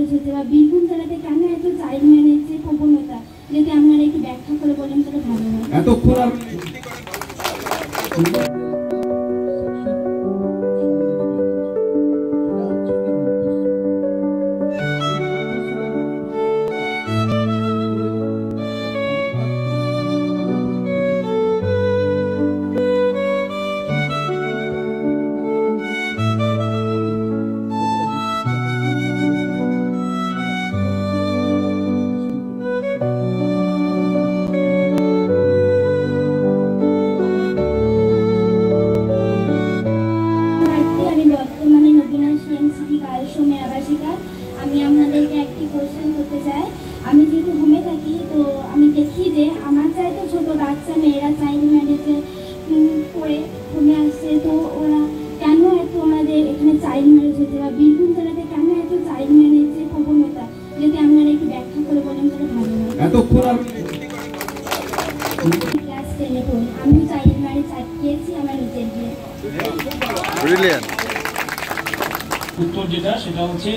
Marriage হচ্ছে বা বীরভূম জেলাতে কেন এত চাইল্ড ম্যারেজের প্রবণতা, যদি আপনারা একটু ব্যাখ্যা করে বলেন তাহলে ভালো হয়। এতক্ষণ আমি আপনাদেরকে একটি কোশ্চেন করতে চাই। আমি যেহেতু হোমে থাকি, তো আমি দেখি যে আমার চাইতে ছোট বাচ্চা মেয়েরা চাইল্ড ম্যারেজে করে হোমে আসছে। তো ওরা কেন এত আমাদের এখানে চাইল্ড ম্যারেজ হচ্ছে বা বীরভূম জেলাতে কেন এত চাইল্ড ম্যারেজের প্রবণতা, যদি আপনারা একটু ব্যাখ্যা করে বলেন তাহলে ভালো হয়। ক্লাস 10-এ পড়ি, আমি চাইল্ড ম্যারেজ আটকিয়েছি আমার নিজের বিয়ে। উত্তর যেটা সেটা হচ্ছে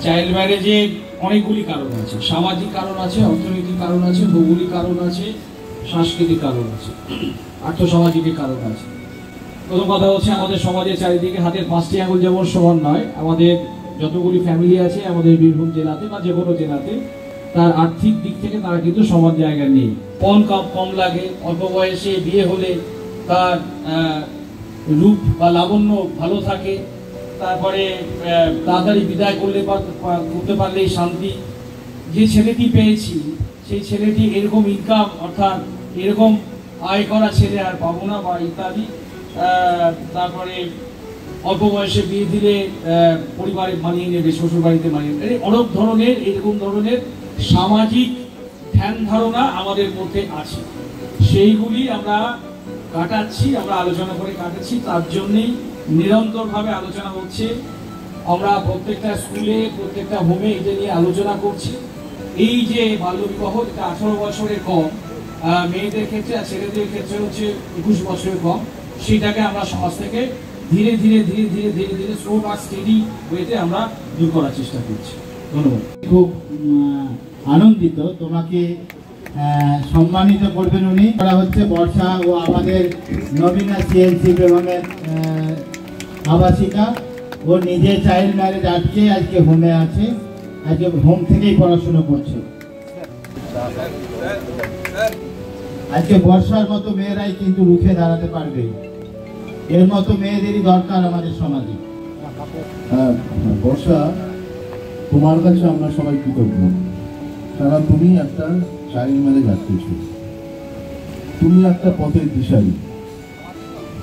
চাইল্ড ম্যারেজে অনেকগুলি কারণ আছে। সামাজিক কারণ আছে, অর্থনৈতিক কারণ আছে, ভৌগোলিক কারণ আছে, সাংস্কৃতিক কারণ আছে, আর্থসামাজিক কারণ আছে। প্রথম কথা হচ্ছে আমাদের সমাজের চারিদিকে হাতের 5টি আঙুল যেমন সমান নয়, আমাদের যতগুলি ফ্যামিলি আছে আমাদের বীরভূম জেলাতে বা যে কোনো জেলাতে, তার আর্থিক দিক থেকে তারা কিন্তু সমান জায়গা নেই। কম লাগে, অল্প বয়সে বিয়ে হলে তার রূপ বা লাবণ্য ভালো থাকে, তারপরে তাড়াতাড়ি বিদায় করতে পারলেই শান্তি। যে ছেলেটি পেয়েছি সেই ছেলেটি এরকম ইনকাম অর্থাৎ এরকম আয় করা ছেলে আর পাবো না বা ইত্যাদি। তারপরে অল্প বয়সে বিয়ে দিলে পরিবারে মানিয়ে নেবে, শ্বশুর বাড়িতে মানিয়ে নেবে, অনেক ধরনের এরকম ধরনের সামাজিক ধ্যান ধারণা আমাদের মধ্যে আছে। সেইগুলি আমরা কাটাচ্ছি, আমরা আলোচনা করে কাটাচ্ছি। তার জন্যেই নিরন্তরভাবে আলোচনা হচ্ছে। আমরা প্রত্যেকটা স্কুলে প্রত্যেকটা হোমে এটা নিয়ে আলোচনা করছি। এই যে বাল্যবিবাহ, যেটা 18 বছরের কম মেয়েদের ক্ষেত্রে আর ছেলেদের ক্ষেত্রে হচ্ছে 21 বছরের কম, সেটাকে আমরা সমাজ থেকে ধীরে ধীরে ধীরে ধীরে ধীরে ধীরে স্লো বাট স্টেডি ওয়েতে আমরা দূর করার চেষ্টা করছি। ধন্যবাদ। খুব আনন্দিত, তোমাকে সম্মানিত করবেন উনি। করা হচ্ছে বর্ষা ও আমাদের নবীনা সিএনসি বেগমের আবাসিকা। ও নিজে চাইল্ড ম্যারেজ আটকে আজকে হোমে আছে, আজকে হোম থেকেই পড়াশুনো করছে। আজকে বর্ষার মতো মেয়েরাই কিন্তু রুখে দাঁড়াতে পারবে, এর মতো মেয়েদেরই দরকার আমাদের সমাজে। বর্ষা, তোমার কাছে আমরা সবাই কৃতজ্ঞ, কারণ তুমি একটা চাইল্ড ম্যারেজ আটকেছ, তুমি একটা পথের দিশারি।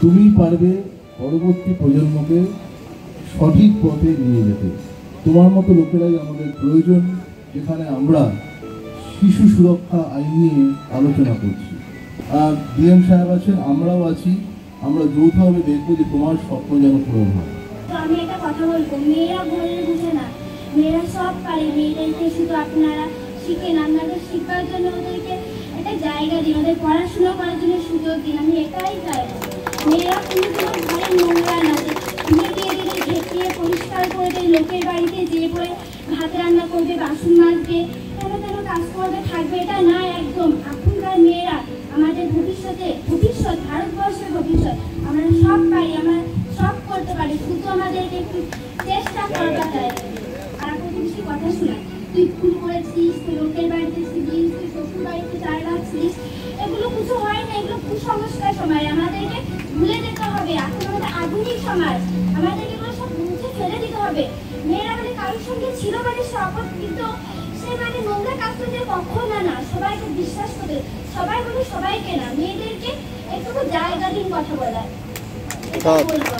তুমি পারবে পরবর্তী প্রজন্মকে সঠিক পথে নিয়ে যেতে। তোমার মতো লোকেরাই আমাদের প্রয়োজন, যেখানে আমরা শিশু সুরক্ষা আইন নিয়ে আলোচনা করছি। ডিএম সাহেব আছেন, আমরাও আছি। আমরা যৌথভাবে দেখবো যে তোমার স্বপ্ন যেন পূরণ হয়। আমি একটা কথা বলবো, মেয়েরা ঘরে বুঝে না, মেয়েরা সব পারে। মেয়েদেরকে শুধু আপনারা শিখেন, আপনাদের শিক্ষার জন্য ওদেরকে একটা জায়গা দিন, ওদের পড়াশোনা করার জন্য সুযোগ দিন। আমি এটাই চাই। মেয়েরা কোনো ঘরে নোংরা না, ঢেকিয়ে পরিষ্কার করে দেয়, লোকের বাড়িতে যেয়ে পড়ে ভাত রান্না করবে, বাসন মাজবে, কেন কাজ করবে, থাকবে, এটা না একদম। এখনকার মেয়েরা আমাদের ভবিষ্যৎ, ভারতবর্ষের ভবিষ্যৎ। আমরা সব পারি, আমরা সব করতে পারি, শুধু আমাদেরকে একটু চেষ্টা করাটা চাই। আর প্রতিবেশী কথা শোনায়, তুই ভুল করেছিস, তুই লোকের বাড়িতে ছিলিস, তুই শ্বশুর বাড়িতে চার রাখছিস, এগুলো কিছু হয় না। এগুলো কুসংস্কার সমাজ, আমাদেরকে ভুলে যেতে হবে। এখন আমাদের আধুনিক সমাজ, আমাদেরকে এগুলো সব মুছে ফেলে দিতে হবে। মেয়েরা মানে কারোর সঙ্গে ছিল মানে শপথ, কিন্তু সে মানে নোংরা কাজ করতে কখনো না। সবাইকে বিশ্বাস করে, সবাই বলে সবাইকে না, মেয়েদেরকে একটু জায়গা দিন কথা বলার, এটা বলবো।